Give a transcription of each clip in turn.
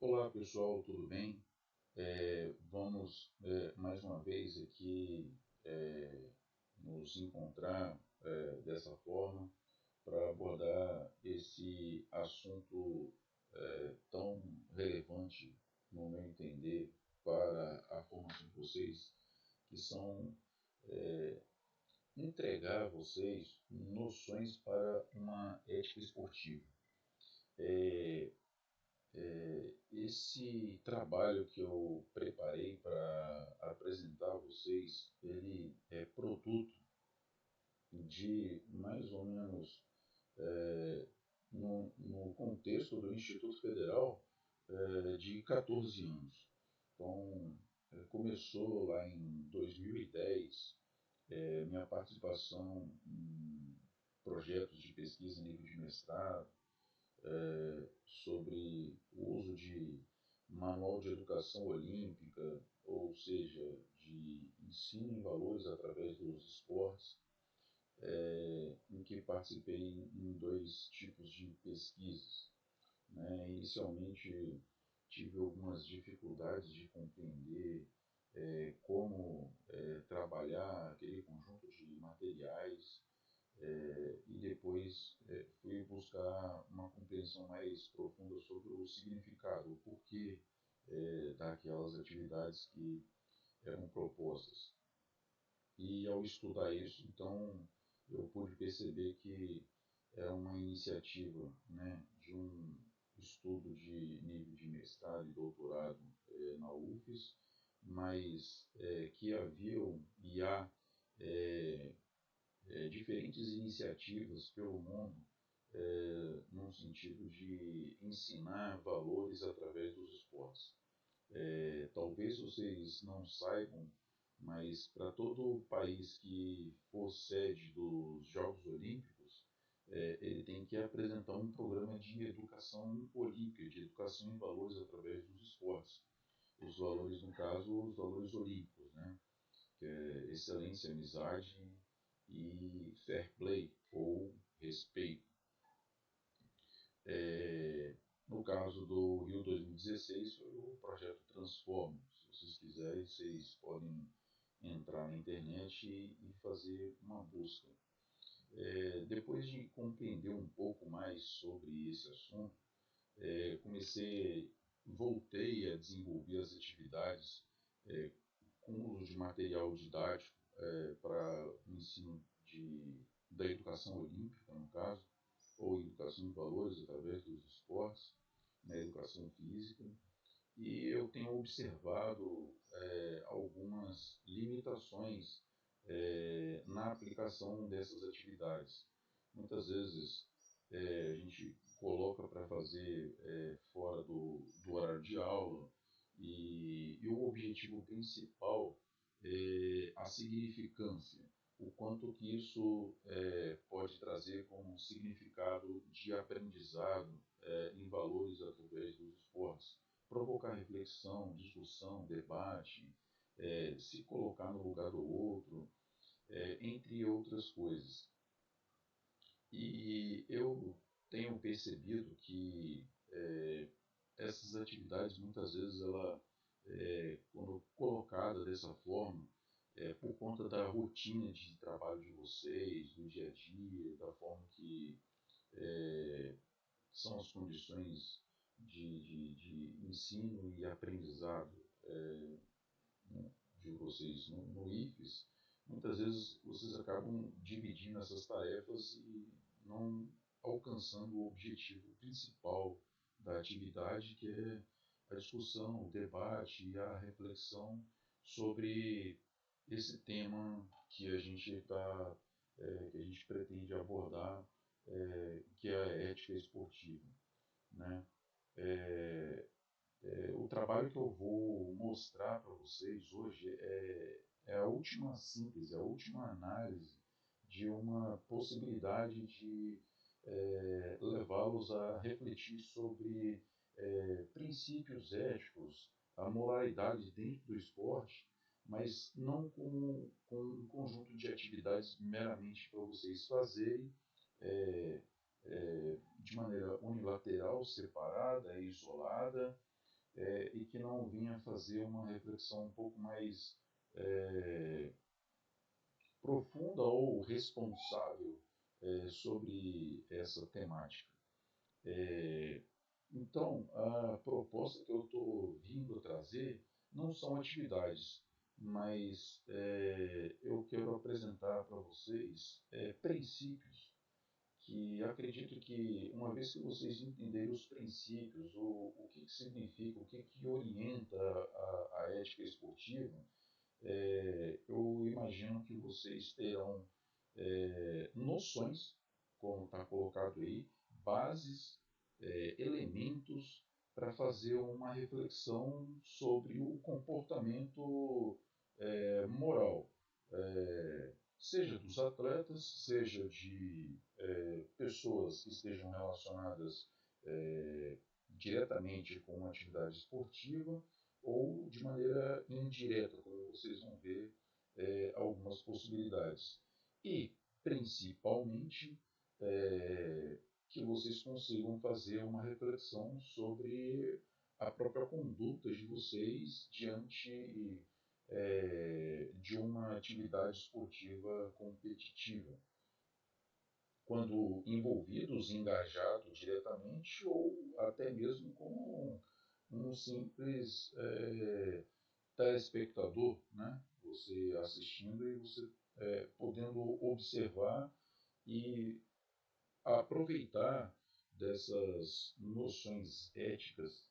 Olá pessoal, tudo bem? Vamos mais uma vez aqui é, nos encontrar dessa forma para abordar esse assunto tão relevante, no meu entender, para a formação de vocês, que são entregar a vocês noções para uma ética esportiva. Esse trabalho que eu preparei para apresentar a vocês, ele é produto de mais ou menos no contexto do Instituto Federal de 14 anos. Então, começou lá em 2010 minha participação em projetos de pesquisa em nível de mestrado, sobre o uso de manual de educação olímpica, ou seja, de ensino em valores através dos esportes, em que participei em dois tipos de pesquisas. Né? Inicialmente tive algumas dificuldades de compreender como trabalhar aquele conjunto de materiais e depois fui buscar uma compreensão mais profunda sobre o significado, o porquê daquelas atividades que eram propostas. E ao estudar isso, então, eu pude perceber que é uma iniciativa, né, de um estudo de nível de mestrado e doutorado na UFES, mas que haviam e há diferentes iniciativas pelo mundo no sentido de ensinar valores através dos esportes. Talvez vocês não saibam, mas para todo país que for sede dos Jogos Olímpicos, ele tem que apresentar um programa de educação olímpica, de educação em valores através dos esportes. Os valores, no caso, os valores olímpicos, né? Que é excelência, amizade e fair play, ou respeito. No caso do Rio 2016, foi o projeto Transforma. Se vocês quiserem, vocês podem entrar na internet e fazer uma busca. Depois de compreender um pouco mais sobre esse assunto, voltei a desenvolver as atividades com o uso de material didático para o ensino da educação olímpica, no caso, ou educação em valores através dos esportes, na educação física, e eu tenho observado algumas limitações na aplicação dessas atividades. Muitas vezes a gente coloca para fazer fora do horário de aula e o objetivo principal é a significância, o quanto que isso pode trazer como significado de aprendizado em valores através dos esportes, provocar reflexão, discussão, debate, se colocar no lugar do outro, entre outras coisas. E eu tenho percebido que essas atividades, muitas vezes, quando colocada dessa forma, por conta da rotina de trabalho de vocês, do dia a dia, da forma que são as condições de ensino e aprendizado de vocês no IFES, muitas vezes vocês acabam dividindo essas tarefas e não alcançando o objetivo principal da atividade, que é a discussão, o debate e a reflexão sobre esse tema que a gente que a gente pretende abordar, que é a ética esportiva, né? O trabalho que eu vou mostrar para vocês hoje é a última síntese, a última análise de uma possibilidade de levá-los a refletir sobre princípios éticos, a moralidade dentro do esporte, mas não com um conjunto de atividades meramente para vocês fazerem de maneira unilateral, separada e isolada, e que não vinha fazer uma reflexão um pouco mais profunda ou responsável sobre essa temática. Então, a proposta que eu estou vindo a trazer não são atividades, mas eu quero apresentar para vocês princípios que acredito que, uma vez que vocês entenderem os princípios, o que significa, o que orienta a ética esportiva, eu imagino que vocês terão noções, como está colocado aí, bases, elementos para fazer uma reflexão sobre o comportamento moral, seja dos atletas, seja de pessoas que estejam relacionadas diretamente com a atividade esportiva ou de maneira indireta, como vocês vão ver algumas possibilidades. E, principalmente, que vocês consigam fazer uma reflexão sobre a própria conduta de vocês diante de uma atividade esportiva competitiva, quando envolvidos, engajados diretamente ou até mesmo como um simples telespectador, né? Você assistindo e você podendo observar e aproveitar dessas noções éticas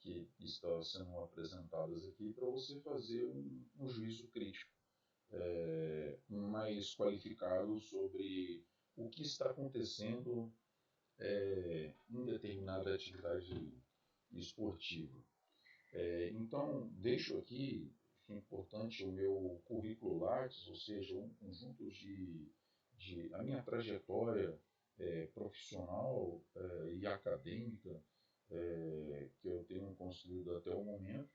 que estão sendo apresentadas aqui para você fazer um juízo crítico mais qualificado sobre o que está acontecendo em determinada atividade esportiva. Então, deixo aqui, é importante, o meu currículo Lattes, ou seja, um conjunto de a minha trajetória profissional e acadêmica que eu tenho construído até o momento.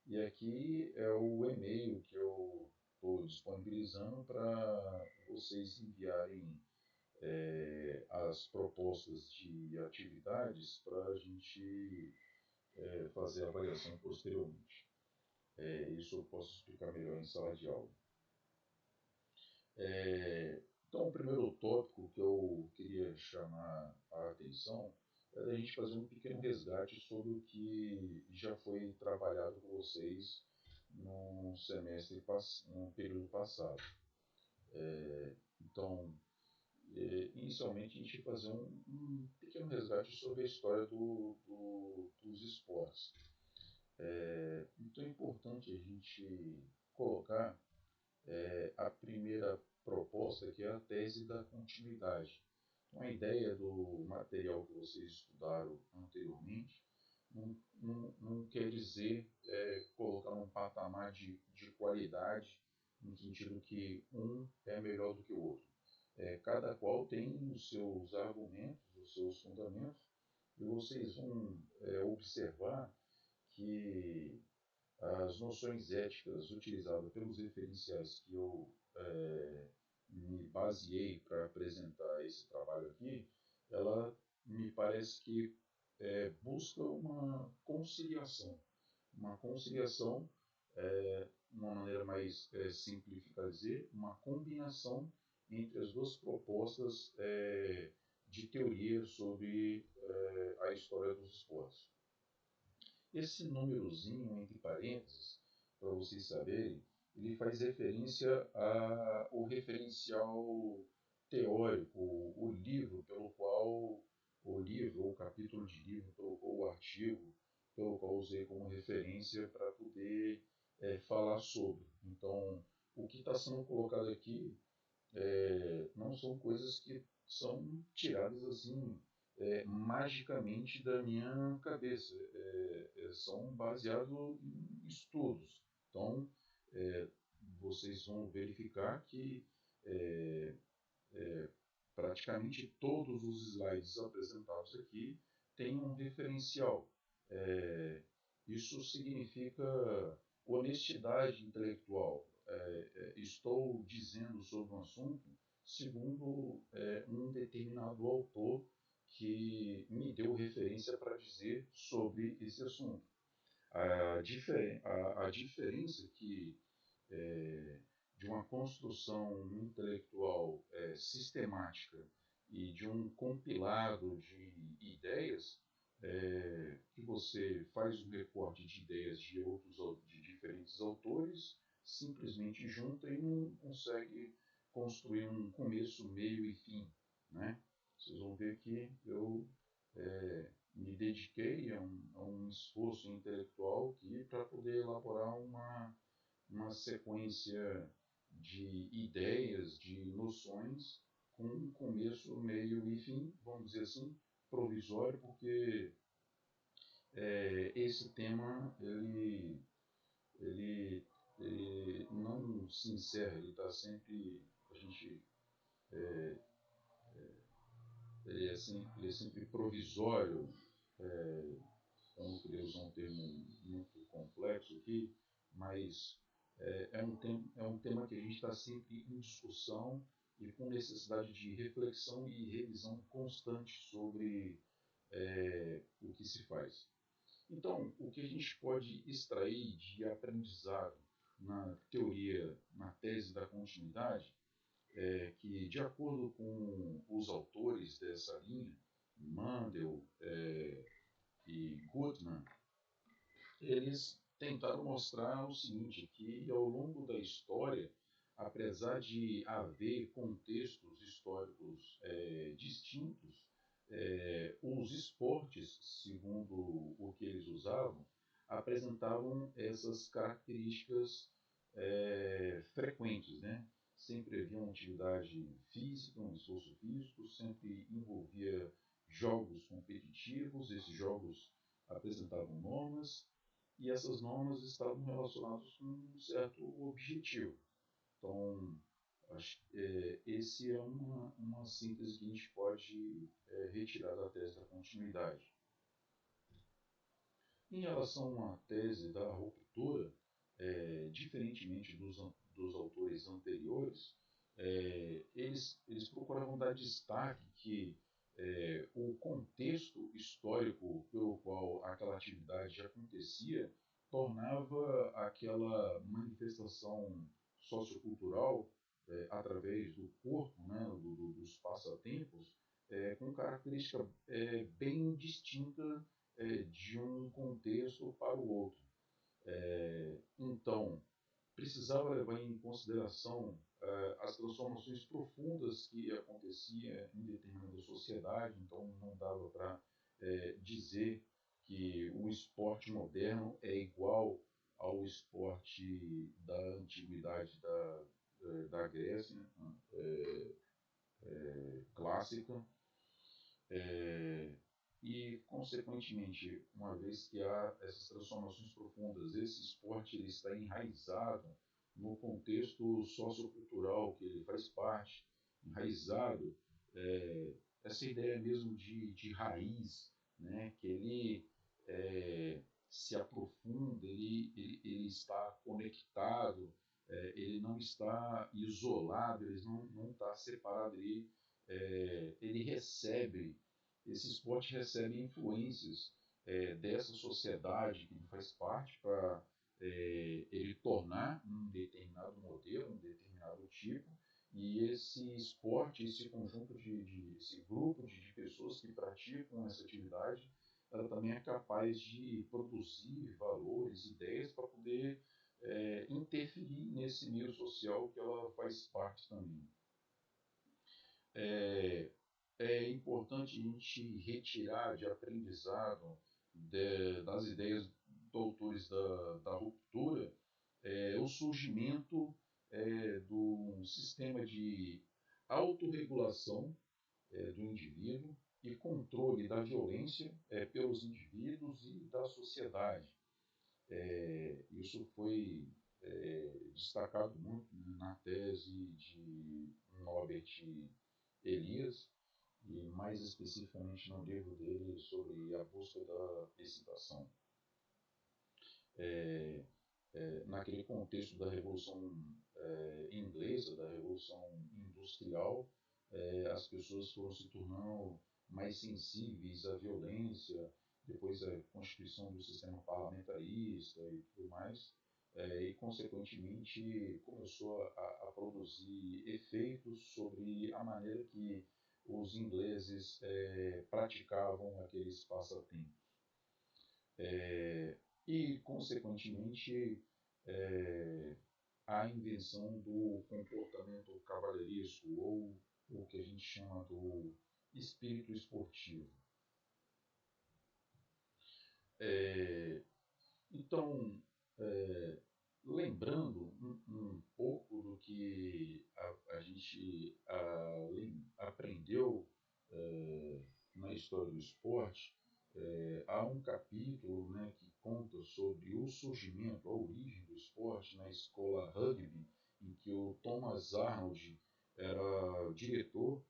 E aqui é o e-mail que eu estou disponibilizando para vocês enviarem as propostas de atividades para a gente fazer a avaliação posteriormente. Isso eu posso explicar melhor em sala de aula. Então, o primeiro tópico que eu queria chamar a atenção é da gente fazer um pequeno resgate sobre o que já foi trabalhado com vocês no período passado. Então, inicialmente a gente vai fazer um pequeno resgate sobre a história dos esportes. Então é importante a gente colocar a primeira proposta, que é a tese da continuidade. Então, a ideia do material que vocês estudaram anteriormente não quer dizer colocar um patamar de qualidade, no sentido que um é melhor do que o outro. Cada qual tem os seus argumentos, os seus fundamentos, e vocês vão observar que as noções éticas utilizadas pelos referenciais que eu me baseei para apresentar esse trabalho aqui, ela me parece que busca uma conciliação, uma maneira mais simplificada de dizer, uma combinação entre as duas propostas de teoria sobre a história dos esportes. Esse númerozinho entre parênteses, para vocês saberem, ele faz referência ao referencial teórico, o livro pelo qual, o livro ou capítulo de livro, ou o artigo pelo qual usei como referência para poder falar sobre. Então, o que está sendo colocado aqui não são coisas que são tiradas assim magicamente da minha cabeça. São baseados em estudos. Então, vocês vão verificar que praticamente todos os slides apresentados aqui têm um referencial. Isso significa honestidade intelectual. Estou dizendo sobre um assunto segundo um determinado autor que me deu referência para dizer sobre esse assunto. A diferença que de uma construção intelectual sistemática e de um compilado de ideias, que você faz um recorte de ideias de diferentes autores, simplesmente junta e não consegue construir um começo, meio e fim, né? Vocês vão ver que eu me dediquei a um esforço intelectual para poder elaborar uma sequência de ideias, de noções, com um começo, meio e fim, vamos dizer assim, provisório, porque esse tema ele, ele não se encerra, ele está sempre, a gente, ele é sempre provisório. Eu não queria usar um termo muito complexo aqui, mas é um tema que a gente está sempre em discussão e com necessidade de reflexão e revisão constante sobre o que se faz. Então, o que a gente pode extrair de aprendizado na teoria, na tese da continuidade, é que, de acordo com os autores dessa linha, Mandel e Goodman, eles tentaram mostrar o seguinte, que ao longo da história, apesar de haver contextos históricos distintos, os esportes, segundo o que eles usavam, apresentavam essas características frequentes, né? Sempre havia uma atividade física, um esforço físico, sempre envolvia jogos competitivos, esses jogos apresentavam normas, e essas normas estavam relacionadas com um certo objetivo. Então, esse é uma síntese que a gente pode retirar da tese da continuidade. Em relação à tese da ruptura, diferentemente dos autores anteriores, eles procuravam dar destaque que o contexto histórico pelo qual aquela atividade acontecia tornava aquela manifestação sociocultural através do corpo, né, dos passatempos, com característica bem distinta de um contexto para o outro. Então, precisava levar em consideração as transformações profundas que aconteciam em determinada sociedade, então não dava para dizer que o esporte moderno é igual ao esporte da antiguidade da Grécia clássica. E, consequentemente, uma vez que há essas transformações profundas, esse esporte ele está enraizado no contexto sociocultural que ele faz parte, enraizado, essa ideia mesmo de raiz, né, que ele se aprofunda, ele está conectado, ele não está isolado, ele não está separado, ele recebe, esse esporte recebe influências dessa sociedade que ele faz parte para ele tornar um determinado modelo, um determinado tipo, e esse esporte, esse conjunto esse grupo de pessoas que praticam essa atividade, ela também é capaz de produzir valores, ideias para poder interferir nesse meio social que ela faz parte também. É importante a gente retirar de aprendizado das ideias dos autores da ruptura o surgimento de um sistema de autorregulação do indivíduo e controle da violência pelos indivíduos e da sociedade. Isso foi destacado muito na tese de Norbert Elias, e mais especificamente no livro dele sobre a busca da excitação. Naquele contexto da Revolução Inglesa, da Revolução Industrial, as pessoas foram se tornando mais sensíveis à violência, depois a constituição do sistema parlamentarista e tudo mais, e consequentemente começou a produzir efeitos sobre a maneira que os ingleses praticavam aqueles passatempos. E, consequentemente, a invenção do comportamento cavalheiresco, ou o que a gente chama do espírito esportivo. Então, lembrando um pouco do que a gente aprendeu na história do esporte, há um capítulo, né, que conta sobre o surgimento, a origem do esporte na escola rugby, em que o Thomas Arnold era diretor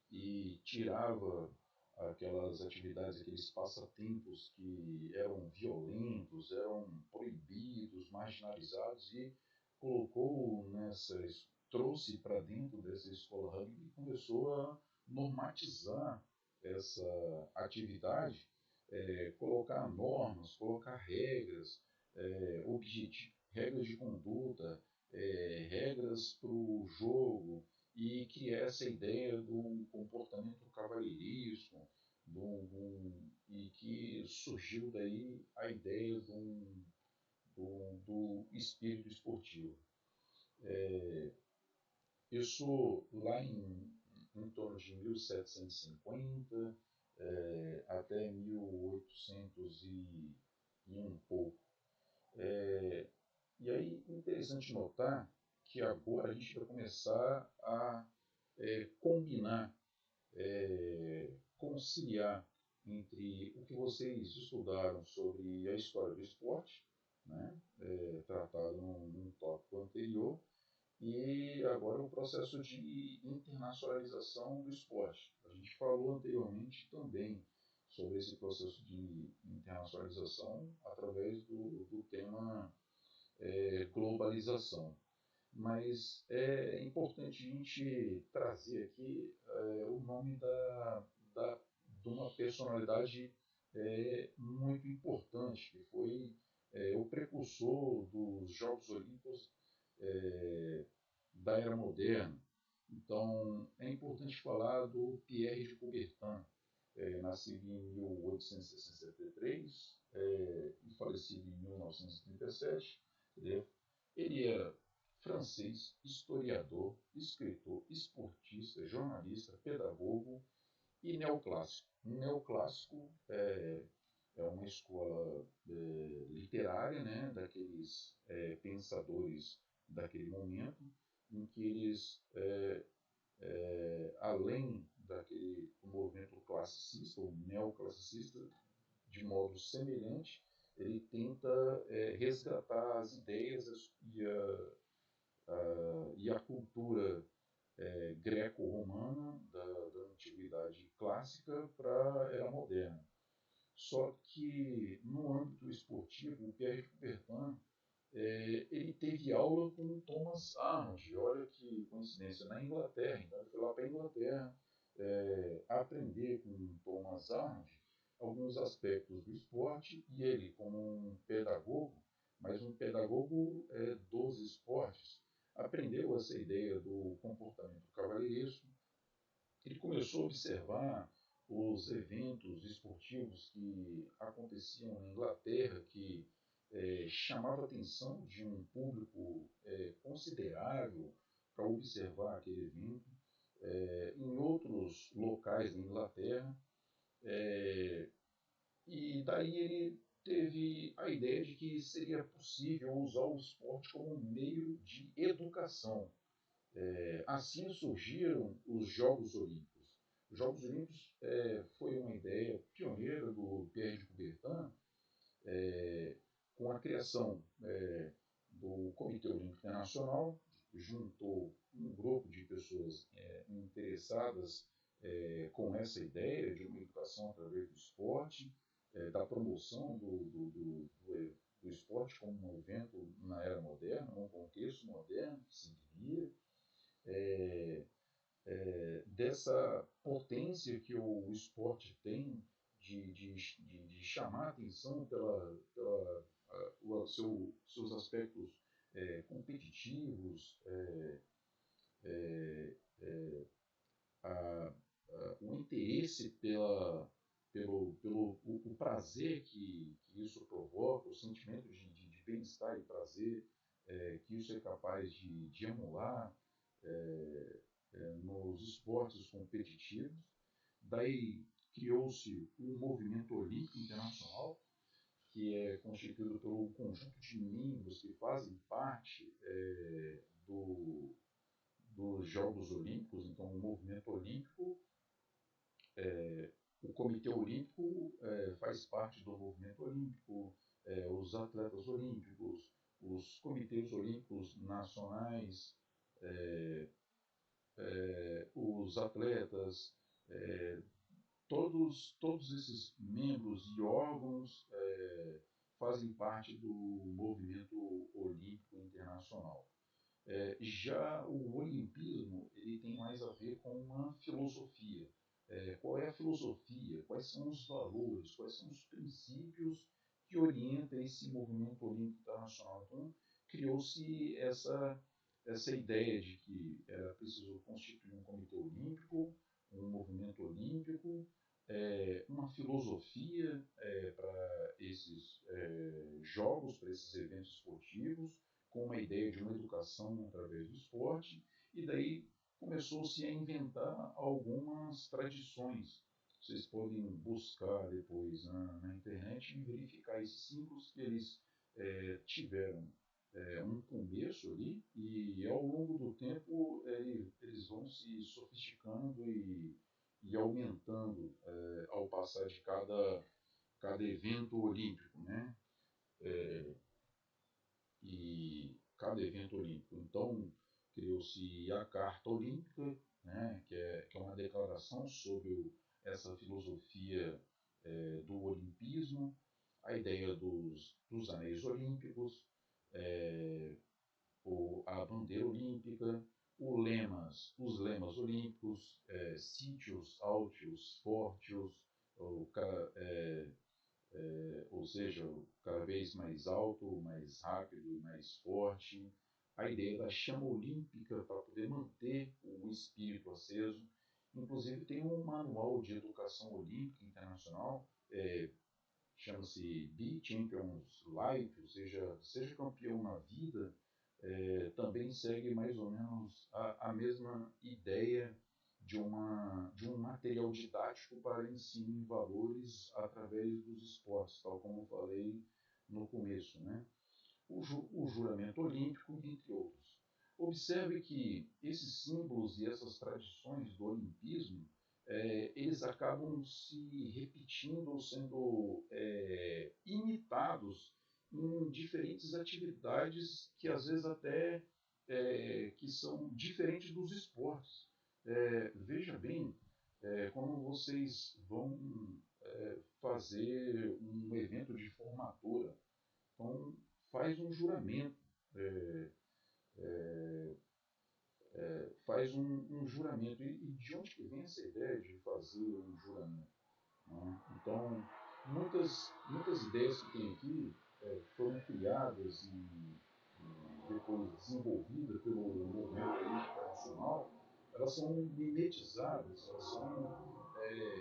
e tirava aquelas atividades, aqueles passatempos que eram violentos, eram proibidos, marginalizados, e colocou trouxe para dentro dessa escola rugby e começou a normatizar essa atividade, colocar normas, colocar regras, regras de conduta, regras para o jogo, e que essa ideia do comportamento cavalheirismo, e que surgiu daí a ideia do espírito esportivo. Isso lá em torno de 1750 até 1800 e um pouco. E aí, interessante notar que agora a gente vai começar a combinar, conciliar entre o que vocês estudaram sobre a história do esporte, né, tratado num tópico anterior, e agora o processo de internacionalização do esporte. A gente falou anteriormente também sobre esse processo de internacionalização através do tema globalização. Mas é importante a gente trazer aqui o nome de uma personalidade muito importante, que foi o precursor dos Jogos Olímpicos da era moderna. Então, é importante falar do Pierre de Coubertin, nascido em 1863 e falecido em 1937. Ele era francês, historiador, escritor, esportista, jornalista, pedagogo e neoclássico. Neoclássico é uma escola literária, né, daqueles pensadores daquele momento, em que eles, além daquele movimento classicista ou neoclassicista, de modo semelhante, ele tenta resgatar as ideias e a cultura greco-romana da antiguidade clássica para a era moderna. Só que no âmbito esportivo, o Pierre de Coubertin ele teve aula com o Thomas Arnold. Olha que coincidência, na Inglaterra. Então ele foi lá para a Inglaterra aprender com o Thomas Arnold alguns aspectos do esporte, e ele, como um pedagogo, mas um pedagogo dos esportes, aprendeu essa ideia do comportamento cavalheiresco. Ele começou a observar os eventos esportivos que aconteciam na Inglaterra, que chamava a atenção de um público considerável para observar aquele evento. Em outros locais da Inglaterra, e daí ele teve a ideia de que seria possível usar o esporte como um meio de educação. Assim surgiram os Jogos Olímpicos. Os Jogos Olímpicos foi uma ideia pioneira do Pierre de Coubertin, com a criação do Comitê Olímpico Internacional, juntou um grupo de pessoas interessadas com essa ideia de uma educação através do esporte, da promoção do esporte como um evento na era moderna, num contexto moderno que se vivia, dessa potência que o esporte tem de chamar a atenção seus aspectos competitivos, o interesse pelo o prazer que isso provoca, o sentimento de bem-estar e prazer que isso é capaz de emular nos esportes competitivos. Daí criou-se um movimento olímpico internacional, que é constituído por um conjunto de membros que fazem parte dos Jogos Olímpicos. Então, o movimento olímpico, o Comitê Olímpico faz parte do movimento olímpico, os atletas olímpicos, os comitês olímpicos nacionais, os atletas, todos esses membros e órgãos fazem parte do movimento olímpico internacional. Já o olimpismo ele tem mais a ver com uma filosofia. Qual é a filosofia? Quais são os valores? Quais são os princípios que orientam esse movimento olímpico internacional? Então, criou-se essa ideia de que era preciso constituir um comitê olímpico, um movimento olímpico, uma filosofia para esses jogos, para esses eventos esportivos, com uma ideia de uma educação através do esporte, e daí começou-se a inventar algumas tradições. Vocês podem buscar depois na internet e verificar esses símbolos que eles tiveram um começo ali, e ao longo do tempo eles vão se sofisticando e aumentando ao passar de cada evento olímpico, né? E cada evento olímpico. Então, criou-se a Carta Olímpica, né, que é uma declaração sobre essa filosofia do olimpismo, a ideia dos anéis olímpicos, a bandeira olímpica, os lemas olímpicos, sítios, altios, fortios, ou seja, cada vez mais alto, mais rápido, mais forte. A ideia da chama olímpica para poder manter o espírito aceso. Inclusive tem um manual de educação olímpica internacional, chama-se Be Champions Life, ou seja campeão na vida, também segue mais ou menos a mesma ideia de um material didático para ensino em valores através dos esportes, tal como eu falei no começo, né? O juramento olímpico, entre outros. Observe que esses símbolos e essas tradições do olimpismo, eles acabam se repetindo ou sendo imitados em diferentes atividades que às vezes até que são diferentes dos esportes. Veja bem, quando vocês vão fazer um evento de formatura, então faz um juramento, faz um juramento. E de onde que vem essa ideia de fazer um juramento? Né? Então, muitas ideias que tem aqui foram criadas e depois desenvolvidas pelo movimento internacional, elas são mimetizadas, elas são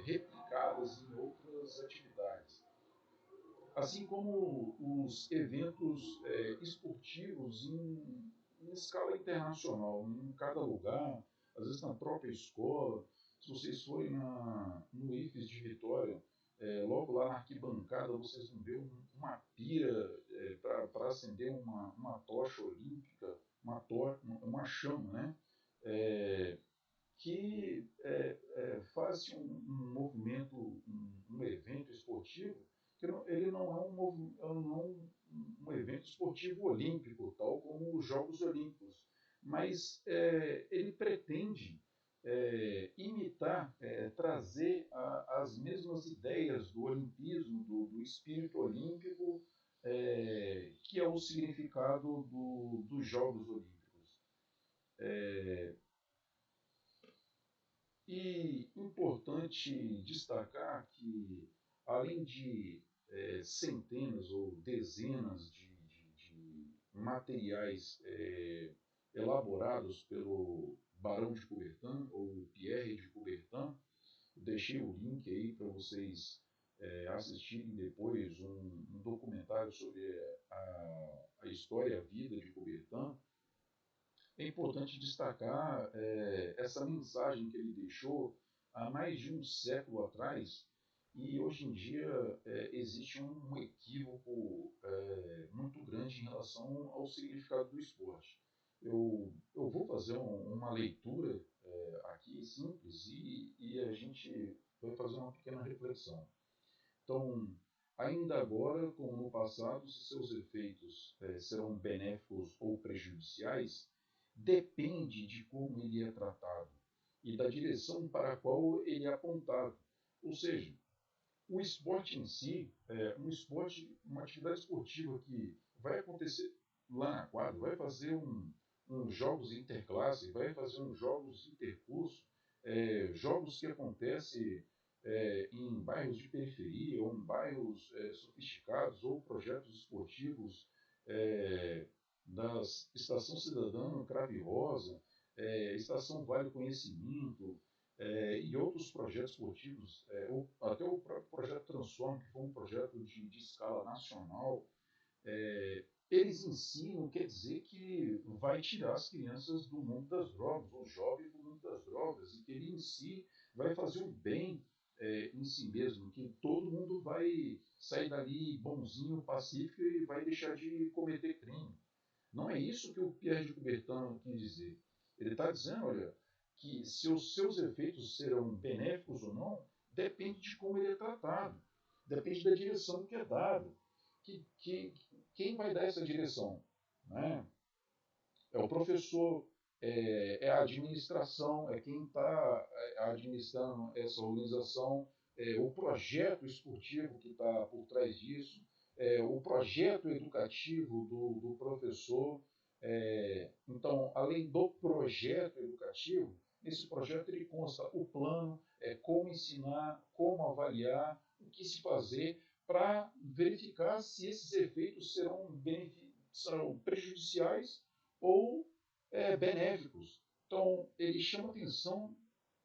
replicadas em outras atividades. Assim como os eventos esportivos em escala internacional, em cada lugar, às vezes na própria escola. Se vocês forem no IFES de Vitória, logo lá na arquibancada vocês vão ver uma pira para acender uma tocha olímpica, uma chama, né? Que faz um movimento, um evento esportivo, que ele não é um evento esportivo olímpico, tal como os Jogos Olímpicos, mas ele pretende imitar, trazer as mesmas ideias do olimpismo, do espírito olímpico, que é o significado dos Jogos Olímpicos. E importante destacar que, além de centenas ou dezenas de materiais elaborados pelo Barão de Coubertin, ou Pierre de Coubertin, deixei o link aí para vocês assistirem depois um documentário sobre a história e a vida de Coubertin. É importante destacar essa mensagem que ele deixou há mais de um século atrás, e hoje em dia existe um equívoco muito grande em relação ao significado do esporte. Eu vou fazer uma leitura aqui simples e a gente vai fazer uma pequena reflexão. Então, ainda agora, como no passado, se seus efeitos serão benéficos ou prejudiciais, depende de como ele é tratado e da direção para a qual ele é apontado. Ou seja, o esporte em si, uma atividade esportiva que vai acontecer lá na quadra, vai fazer uns jogos interclasse, vai fazer uns jogos intercurso, jogos que acontecem em bairros de periferia ou em bairros sofisticados ou projetos esportivos é, das Estação Cidadã, Crave Rosa, Estação Vale Conhecimento, e outros projetos esportivos, até o próprio projeto Transform, que foi um projeto de escala nacional, eles ensinam, quer dizer que vai tirar as crianças do mundo das drogas, os jovens do mundo das drogas, e que ele em si vai fazer um bem em si mesmo, que todo mundo vai sair dali bonzinho, pacífico e vai deixar de cometer crime. Não é isso que o Pierre de Coubertin quis dizer. Ele está dizendo, olha, que se os seus efeitos serão benéficos ou não, depende de como ele é tratado, depende da direção que é dada. Quem vai dar essa direção? Né? É o professor, a administração, é quem está administrando essa organização, o projeto esportivo que está por trás disso, o projeto educativo do professor. Então, além do projeto educativo, nesse projeto ele consta o plano, como ensinar, como avaliar, o que se fazer para verificar se esses efeitos serão prejudiciais ou benéficos. Então, ele chama atenção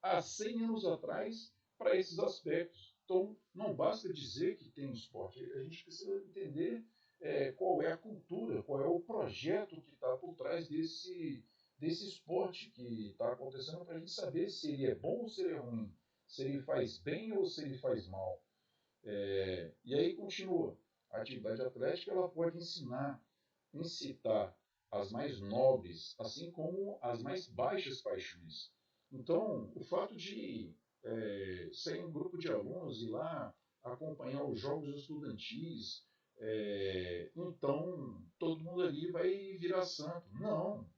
há 100 anos atrás para esses aspectos. Então, não basta dizer que tem esporte, a gente precisa entender qual é a cultura, qual é o projeto que está por trás desse esporte que está acontecendo, para a gente saber se ele é bom ou se ele é ruim, se ele faz bem ou se ele faz mal. E aí continua. A atividade atlética ela pode incitar as mais nobres, assim como as mais baixas paixões. Então, o fato de ser um grupo de alunos ir lá acompanhar os jogos estudantis, então todo mundo ali vai virar santo. Não.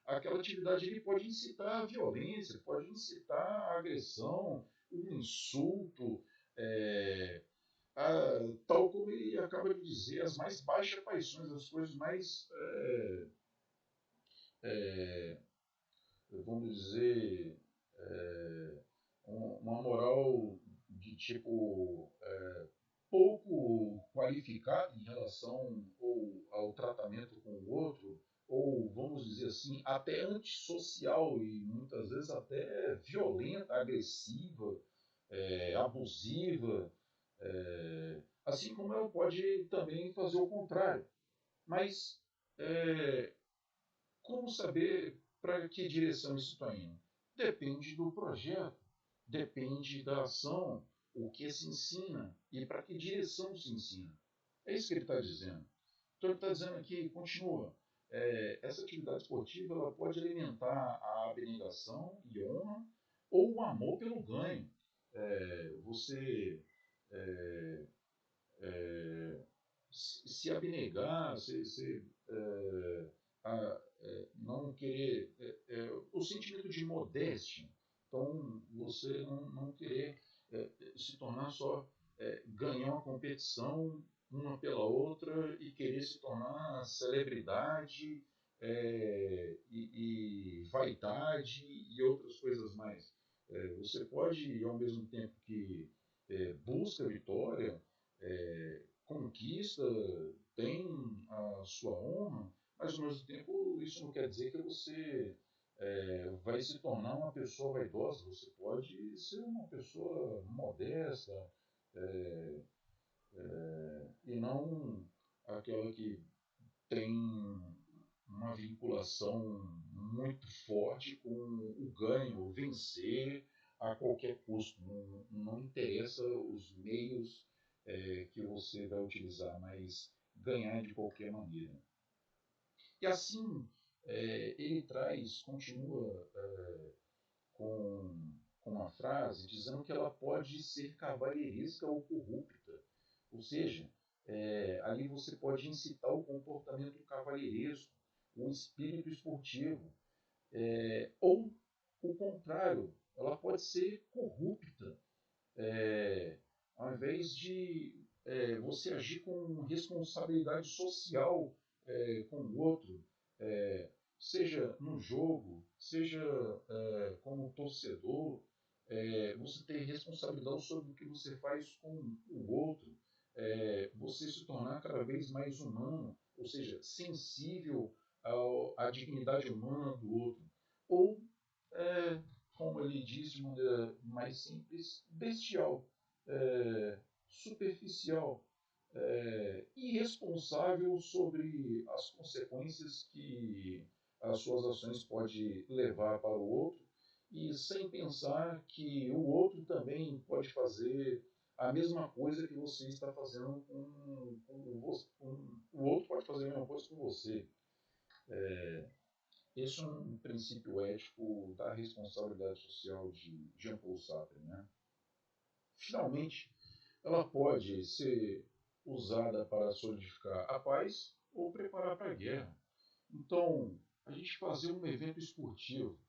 Aquela atividade ele pode incitar a violência, pode incitar a agressão, um insulto, é, tal como ele acaba de dizer, as mais baixas paixões, as coisas mais, é, vamos dizer, uma moral de tipo pouco qualificado em relação ao tratamento com o outro, ou vamos dizer assim, até antissocial e muitas vezes até violenta, agressiva, abusiva, assim como ela pode também fazer o contrário. Mas como saber para que direção isso está indo? Depende do projeto, depende da ação, o que se ensina e para que direção se ensina. É isso que ele está dizendo. Então ele está dizendo aqui, continua, essa atividade esportiva ela pode alimentar a abnegação e honra ou o amor pelo ganho. Você é, se abnegar, não querer, o sentimento de modéstia. Então, você não querer se tornar só ganhar uma competição uma pela outra e querer se tornar celebridade e vaidade e outras coisas mais. Você pode, ao mesmo tempo que busca a vitória, conquista, tem a sua honra, mas ao mesmo tempo isso não quer dizer que você vai se tornar uma pessoa vaidosa. Você pode ser uma pessoa modesta, é, e não aquela que tem uma vinculação muito forte com o ganho, o vencer a qualquer custo. Não interessa os meios que você vai utilizar, mas ganhar de qualquer maneira. E assim, ele traz, continua com uma frase dizendo que ela pode ser cavalheiresca ou corrupta. Ou seja, ali você pode incitar o comportamento cavalheiresco, o espírito esportivo, ou o contrário, ela pode ser corrupta, ao invés de você agir com responsabilidade social com o outro, é, seja no jogo, seja como torcedor, você ter responsabilidade sobre o que você faz com o outro, você se tornar cada vez mais humano, ou seja, sensível à dignidade humana do outro. Ou, é, como ele diz de maneira mais simples, bestial, superficial, irresponsável sobre as consequências que as suas ações podem levar para o outro e sem pensar que o outro também pode fazer a mesma coisa que você está fazendo o outro pode fazer a mesma coisa com você. Esse é um princípio ético da responsabilidade social de Jean-Paul Sartre, né? Finalmente, ela pode ser usada para solidificar a paz ou preparar para a guerra. Então, a gente fazer um evento esportivo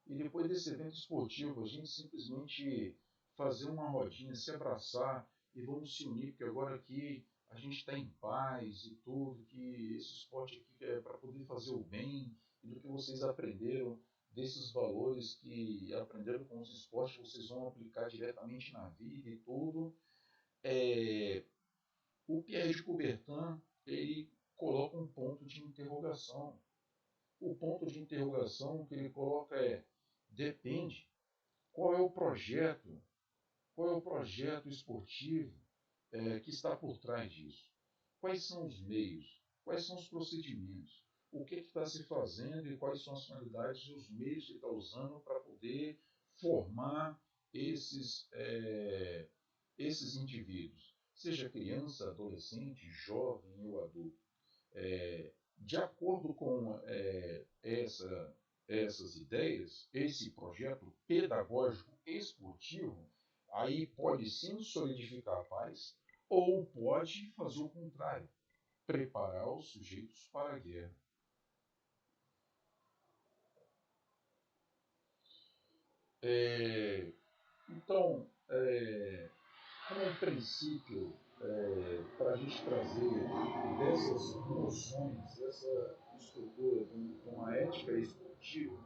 e depois desse evento esportivo a gente simplesmente fazer uma rodinha, se abraçar e vamos se unir, porque agora aqui a gente está em paz e tudo, que esse esporte aqui é para poder fazer o bem e do que vocês aprenderam desses valores que aprenderam com os esportes, vocês vão aplicar diretamente na vida e tudo. O Pierre de Coubertin, ele coloca um ponto de interrogação. O ponto de interrogação que ele coloca depende. Qual é o projeto? Qual é o projeto esportivo que está por trás disso? Quais são os meios? Quais são os procedimentos? O que está se fazendo e quais são as finalidades e os meios que está usando para poder formar esses indivíduos, seja criança, adolescente, jovem ou adulto. De acordo com essas ideias, esse projeto pedagógico esportivo, aí pode sim solidificar a paz, ou pode fazer o contrário, preparar os sujeitos para a guerra. Então, como um princípio para a gente trazer dessas noções, dessa estrutura de uma ética esportiva,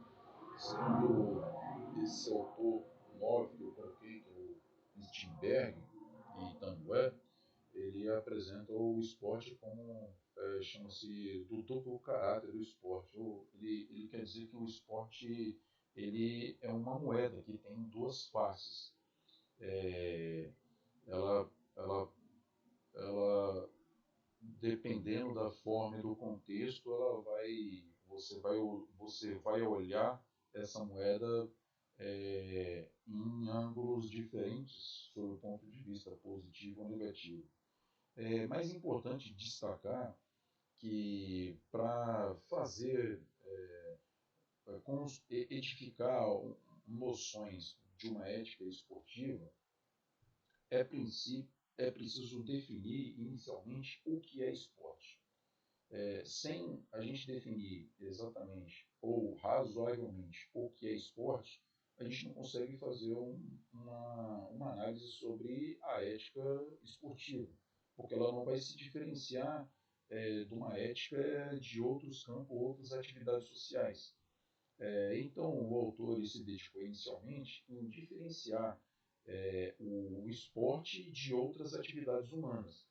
segundo esse autor 9 que eu coloquei, que é o Stimberg e Tanguy, ele apresenta o esporte como, chama-se, do duplo caráter do esporte. Ele quer dizer que o esporte ele é uma moeda que tem duas faces. Ela dependendo da forma e do contexto, você vai olhar essa moeda em ângulos diferentes, sob o ponto de vista positivo ou negativo. É mais importante destacar que para fazer, edificar noções de uma ética esportiva, é preciso definir inicialmente o que é esporte. Sem a gente definir exatamente ou razoavelmente o que é esporte, a gente não consegue fazer uma análise sobre a ética esportiva, porque ela não vai se diferenciar de uma ética de outros campos, outras atividades sociais. Então, o autor ele se dedicou inicialmente em diferenciar o esporte de outras atividades humanas.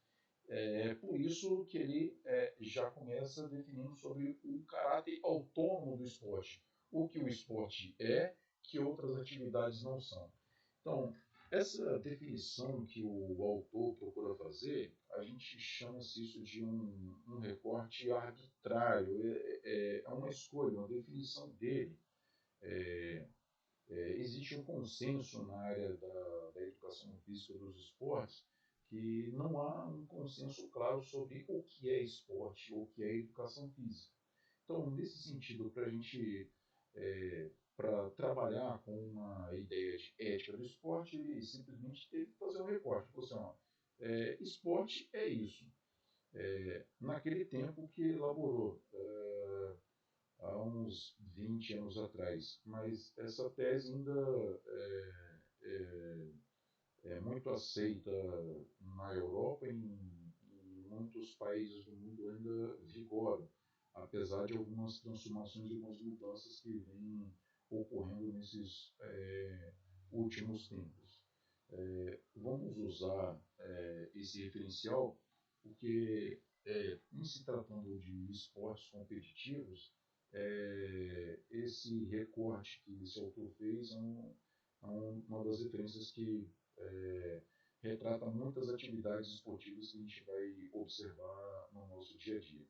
É por isso que ele já começa definindo sobre o caráter autônomo do esporte, o que o esporte é, que outras atividades não são. Então, essa definição que o autor procura fazer, a gente chama-se isso de um recorte arbitrário, é uma escolha, uma definição dele. Existe um consenso na área da educação física dos esportes que não há um consenso claro sobre o que é esporte ou o que é educação física. Então, nesse sentido, para a gente para trabalhar com uma ideia de ética do esporte, ele simplesmente teve que fazer um recorte. Assim, ó, esporte é isso. Naquele tempo que elaborou, há uns 20 anos atrás, mas essa tese ainda é, é muito aceita na Europa e em muitos países do mundo ainda vigora, apesar de algumas transformações e algumas mudanças que vêm ocorrendo nesses últimos tempos. Vamos usar esse referencial porque, em se tratando de esportes competitivos, esse recorte que esse autor fez uma das referências que retrata muitas atividades esportivas que a gente vai observar no nosso dia a dia.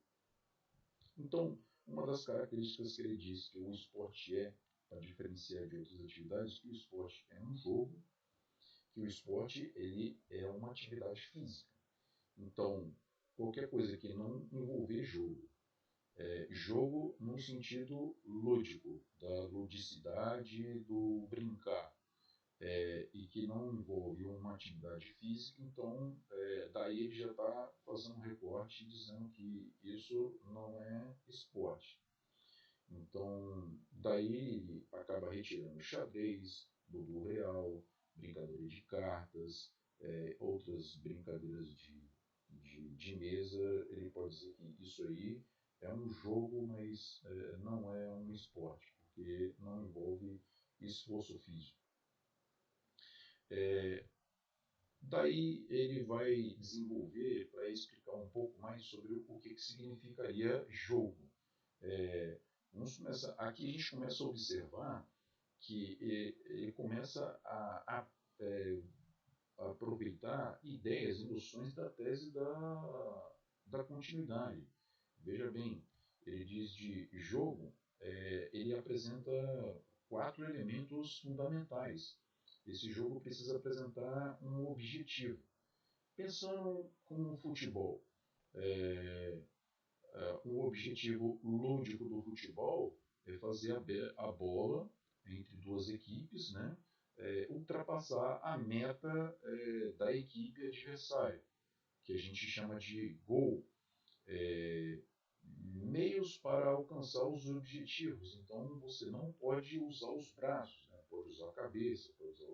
Então, uma das características que ele diz que o esporte para diferenciar de outras atividades, que o esporte é um jogo, que o esporte ele é uma atividade física. Então, qualquer coisa que não envolver jogo, jogo no sentido lúdico, da ludicidade, do brincar, e que não envolve uma atividade física, então daí ele já está fazendo um recorte dizendo que isso não é esporte. Então, daí ele acaba retirando xadrez, ludo real, brincadeira de cartas, outras brincadeiras de mesa. Ele pode dizer que isso aí é um jogo, mas não é um esporte, porque não envolve esforço físico. Daí ele vai desenvolver para explicar um pouco mais sobre o que significaria jogo. Aqui a gente começa a observar que ele começa a aproveitar ideias e noções da tese da continuidade. Veja bem, ele diz de jogo, ele apresenta 4 elementos fundamentais. Esse jogo precisa apresentar um objetivo. Pensando com o futebol, o objetivo lúdico do futebol é fazer a bola entre duas equipes, né, ultrapassar a meta da equipe adversária, que a gente chama de gol. Meios para alcançar os objetivos. Então você não pode usar os braços, né? Pode usar a cabeça, pode usar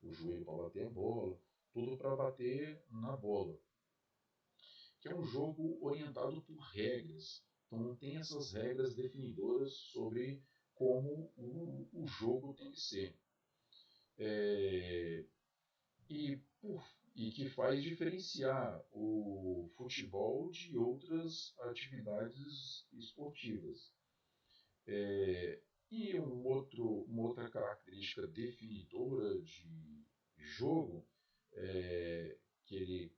o joelho para bater a bola, tudo para bater na bola. Que é um jogo orientado por regras. Então tem essas regras definidoras sobre como o jogo tem que ser. E, e que faz diferenciar o futebol de outras atividades esportivas. E uma outra característica definidora de jogo que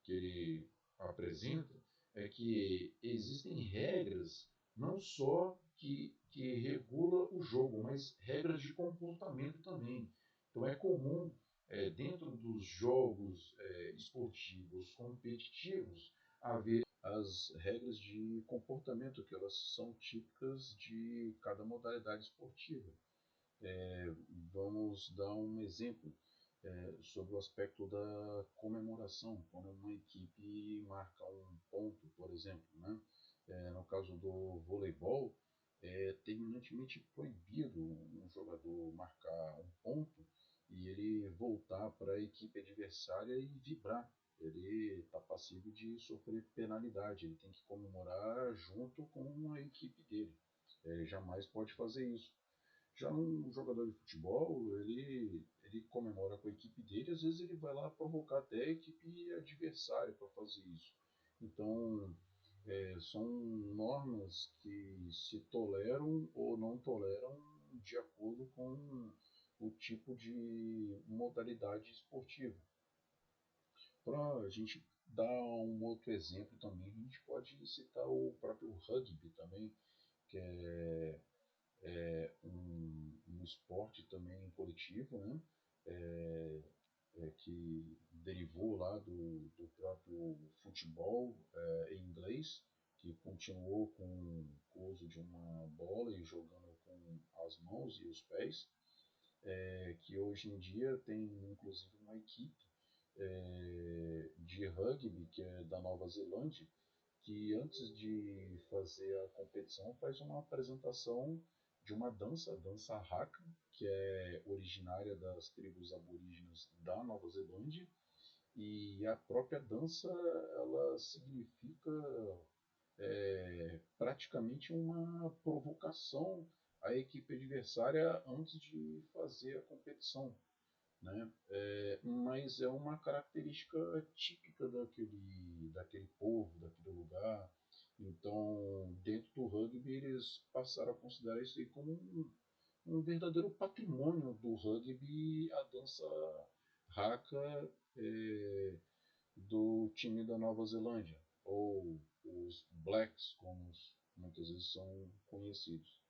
ele apresenta é que existem regras não só que regula o jogo, mas regras de comportamento também. Então é comum, dentro dos jogos esportivos competitivos, haver as regras de comportamento, que elas são típicas de cada modalidade esportiva. Vamos dar um exemplo sobre o aspecto da comemoração, quando uma equipe marca um ponto, por exemplo, né? No caso do voleibol, é terminantemente proibido um jogador marcar um ponto e ele voltar para a equipe adversária e vibrar. Ele está passivo de sofrer penalidade, ele tem que comemorar junto com a equipe dele. jamais pode fazer isso. Já um jogador de futebol, ele comemora com a equipe dele, às vezes ele vai lá provocar até a equipe adversária para fazer isso. Então, são normas que se toleram ou não toleram de acordo com o tipo de modalidade esportiva. Para a gente dar um outro exemplo também, a gente pode citar o próprio rugby também, que um esporte também coletivo, né? É, que derivou lá do próprio futebol em inglês, que continuou com o uso de uma bola e jogando com as mãos e os pés, que hoje em dia tem inclusive uma equipe de rugby que é da Nova Zelândia, que antes de fazer a competição faz uma apresentação de uma dança, a dança Haka, que é originária das tribos aborígenas da Nova Zelândia, e a própria dança ela significa praticamente uma provocação à equipe adversária antes de fazer a competição, né? Mas é uma característica típica daquele povo, daquele lugar. Então, dentro do rugby, eles passaram a considerar isso aí como um verdadeiro patrimônio do rugby, a dança haka do time da Nova Zelândia, ou os Blacks, como muitas vezes são conhecidos.